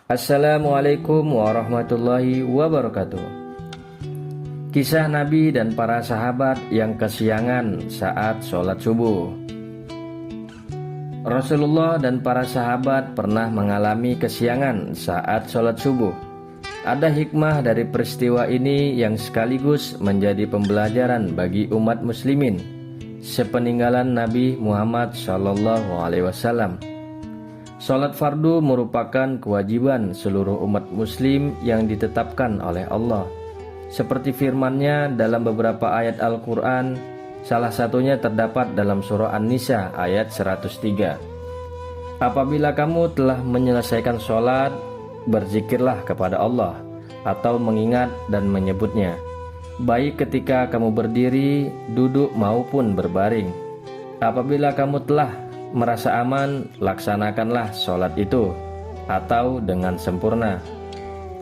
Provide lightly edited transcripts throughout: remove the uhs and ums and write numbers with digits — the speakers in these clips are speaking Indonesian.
Assalamualaikum warahmatullahi wabarakatuh. Kisah Nabi dan para sahabat yang kesiangan saat sholat subuh. Rasulullah dan para sahabat pernah mengalami kesiangan saat sholat subuh. Ada hikmah dari peristiwa ini yang sekaligus menjadi pembelajaran bagi umat muslimin sepeninggalan Nabi Muhammad SAW. Salat fardu merupakan kewajiban seluruh umat muslim yang ditetapkan oleh Allah. Seperti firman-Nya dalam beberapa ayat Al-Quran, salah satunya terdapat dalam surah An-Nisa ayat 103. Apabila kamu telah menyelesaikan sholat, berzikirlah kepada Allah atau mengingat dan menyebutnya, baik ketika kamu berdiri, duduk maupun berbaring. Apabila kamu telah merasa aman, laksanakanlah sholat itu atau dengan sempurna.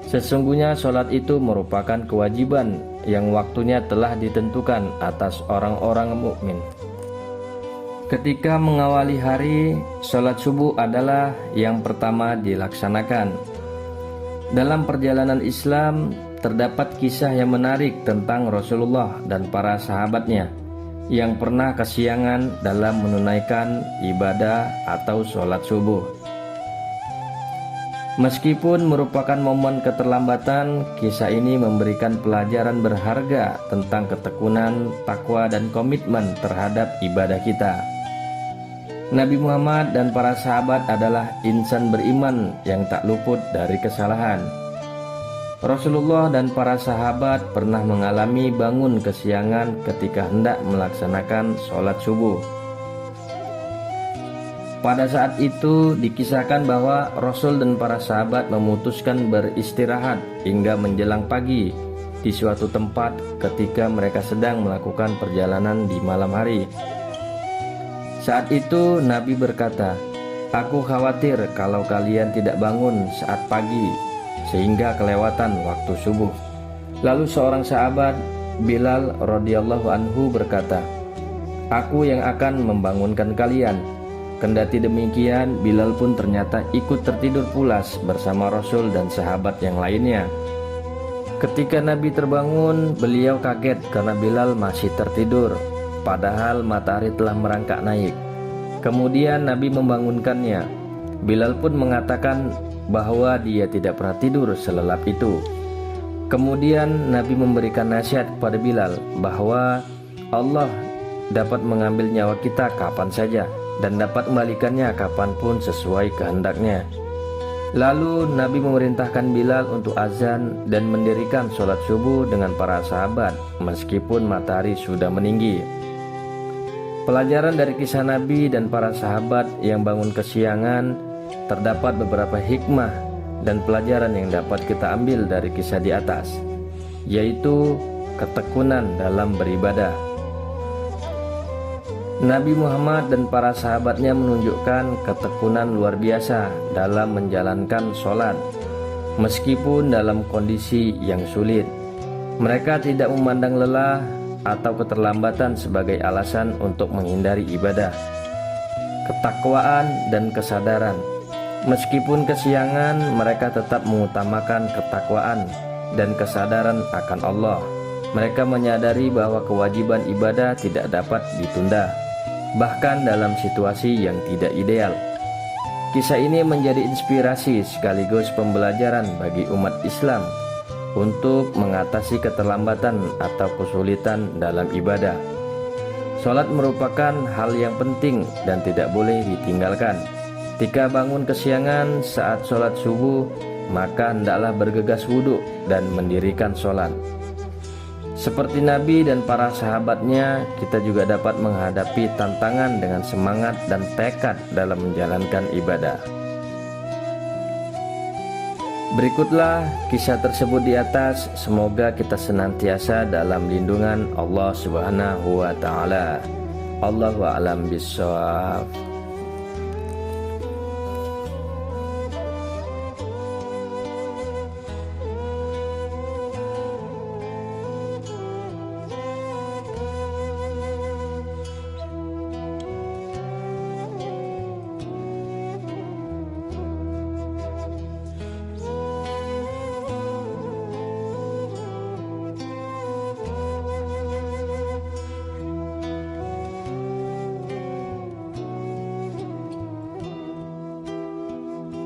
Sesungguhnya sholat itu merupakan kewajiban yang waktunya telah ditentukan atas orang-orang mukmin. Ketika mengawali hari, sholat subuh adalah yang pertama dilaksanakan. Dalam perjalanan Islam terdapat kisah yang menarik tentang Rasulullah dan para sahabatnya yang pernah kesiangan dalam menunaikan ibadah atau sholat subuh. Meskipun merupakan momen keterlambatan, kisah ini memberikan pelajaran berharga tentang ketekunan, takwa, dan komitmen terhadap ibadah kita. Nabi Muhammad dan para sahabat adalah insan beriman yang tak luput dari kesalahan. Rasulullah dan para sahabat pernah mengalami bangun kesiangan ketika hendak melaksanakan sholat subuh. Pada saat itu dikisahkan bahwa Rasul dan para sahabat memutuskan beristirahat hingga menjelang pagi di suatu tempat ketika mereka sedang melakukan perjalanan di malam hari. Saat itu Nabi berkata, "Aku khawatir kalau kalian tidak bangun saat pagi sehingga kelewatan waktu subuh." Lalu seorang sahabat, Bilal radhiyallahu anhu berkata, "Aku yang akan membangunkan kalian." Kendati demikian, Bilal pun ternyata ikut tertidur pulas bersama Rasul dan sahabat yang lainnya. Ketika Nabi terbangun, beliau kaget karena Bilal masih tertidur, padahal matahari telah merangkak naik. Kemudian Nabi membangunkannya. Bilal pun mengatakan bahwa dia tidak pernah tidur selelap itu. Kemudian Nabi memberikan nasihat kepada Bilal bahwa Allah dapat mengambil nyawa kita kapan saja dan dapat membalikannya kapanpun sesuai kehendaknya. Lalu Nabi memerintahkan Bilal untuk azan dan mendirikan sholat subuh dengan para sahabat meskipun matahari sudah meninggi. Pelajaran dari kisah Nabi dan para sahabat yang bangun kesiangan, terdapat beberapa hikmah dan pelajaran yang dapat kita ambil dari kisah di atas, yaitu ketekunan dalam beribadah. Nabi Muhammad dan para sahabatnya menunjukkan ketekunan luar biasa dalam menjalankan sholat, meskipun dalam kondisi yang sulit. Mereka tidak memandang lelah atau keterlambatan sebagai alasan untuk menghindari ibadah. Ketakwaan dan kesadaran. Meskipun kesiangan, mereka tetap mengutamakan ketakwaan dan kesadaran akan Allah. Mereka menyadari bahwa kewajiban ibadah tidak dapat ditunda, bahkan dalam situasi yang tidak ideal. Kisah ini menjadi inspirasi sekaligus pembelajaran bagi umat Islam untuk mengatasi keterlambatan atau kesulitan dalam ibadah. Sholat merupakan hal yang penting dan tidak boleh ditinggalkan. Jika bangun kesiangan saat sholat subuh, maka hendaklah bergegas wudhu dan mendirikan sholat. Seperti Nabi dan para sahabatnya, kita juga dapat menghadapi tantangan dengan semangat dan tekad dalam menjalankan ibadah. Berikutlah kisah tersebut di atas. Semoga kita senantiasa dalam lindungan Allah Subhanahu wa Ta'ala. Allahu a'lam bishawab.